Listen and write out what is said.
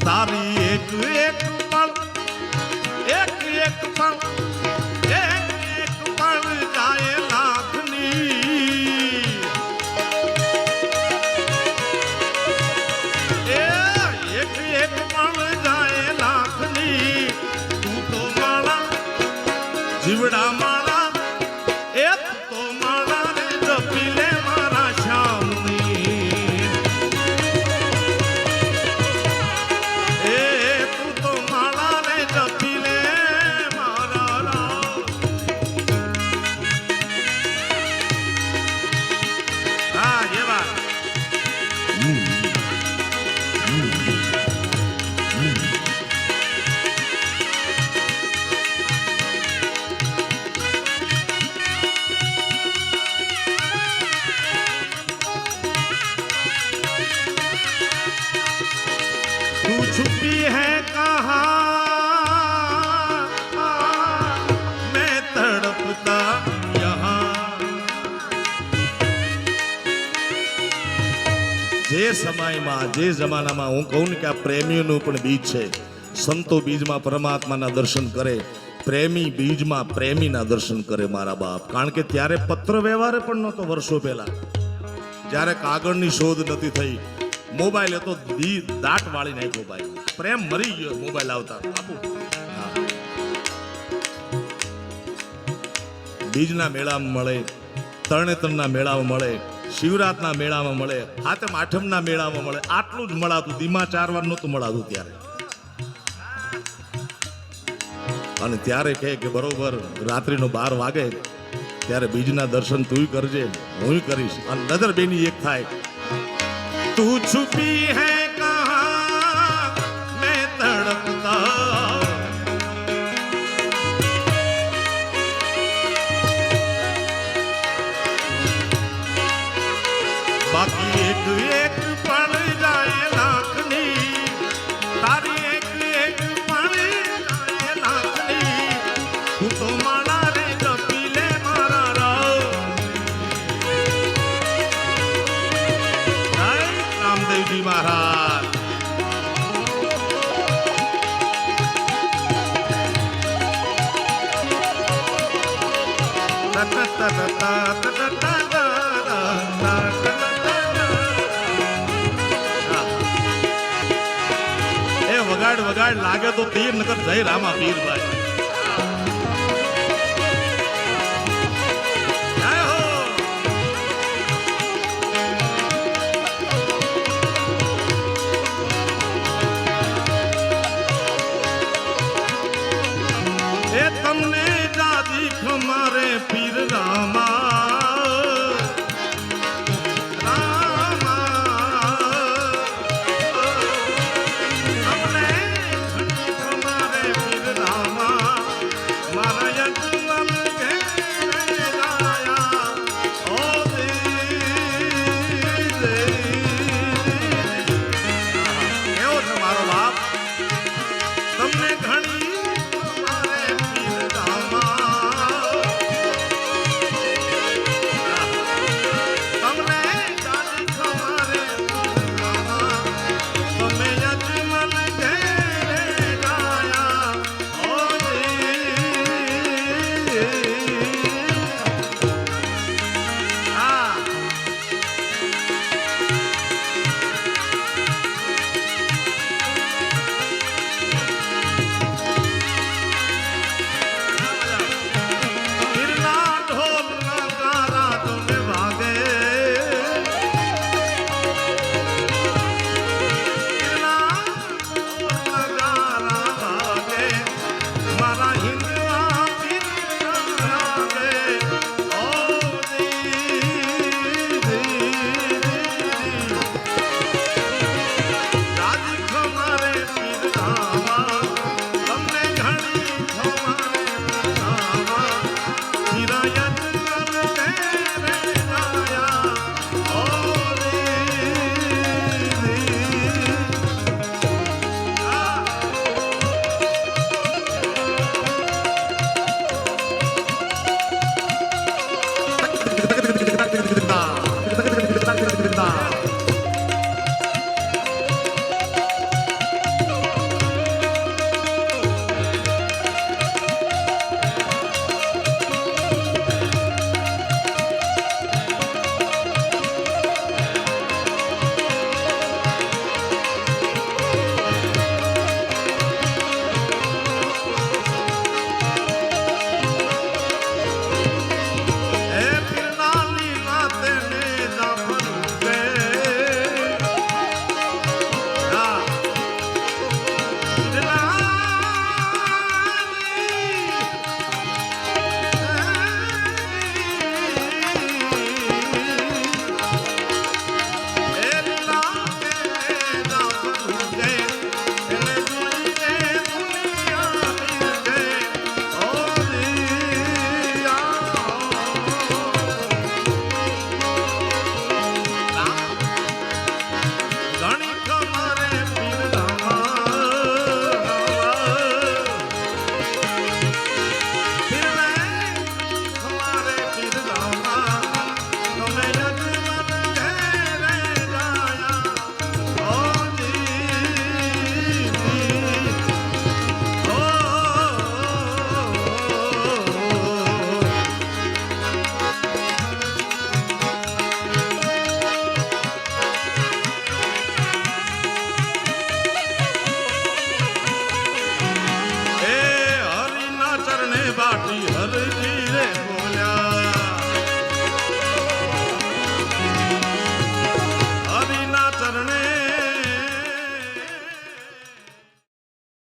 તારી એક એક પળ એક એક પળ એક એક પળ જાય લાખની એ એક એક પળ જાય લાખની તું તો માળા જીવડા માળા એ તો માળા રે જપી લે મારા શ્યામની એ તું તો માળા રે જપી લે મારા રામ હા એવા तू छुपी है कहाँ मैं तड़पता यहाँ જે સમયમાં જે જમાનામાં હું કહું ને કે આ પ્રેમીઓનું પણ બીજ છે સંતો બીજમાં પરમાત્માના દર્શન કરે પ્રેમી બીજમાં પ્રેમીના દર્શન કરે મારા બાપ કારણ કે ત્યારે પત્ર વ્યવહાર પણ નહોતો વર્ષો પહેલા જ્યારે કાગળની શોધ નથી થઈ મોબાઈલ હતો દાટ વાળી નાખ્યો ભાઈ પ્રેમ મરી ગયો મોબાઈલ આવતા બાપુ બીજના મેળામાં મળે તરણેતરના મેળામાં મળે શિવરાતના મેળામાં મળે હાથમ આઠમના મેળામાં મળે આટલું જ મળાતું દીમા 4 વાર નહોતું મળાતું ત્યારે અને ત્યારે કહે કે બરોબર રાત્રિનો 12 વાગે ત્યારે બીજના દર્શન તું કરજે હું કરીશ અને નજર બેની એક થાય तू छुपी है कहाँ मैं तड़पता बाकी एक एक पल जाए लाखनी तारी एक एक पल जाए लाखनी तू तो माला रे जपी ले मारा राम रामदेवजी महाराज એ વગાડ વગાડ લાગે તો તીર નકર જય રામા પીરભાઈ તમને દાદી ખમારે પીર રામા તમને ખમારે પીર રામા બાટી હરજી રે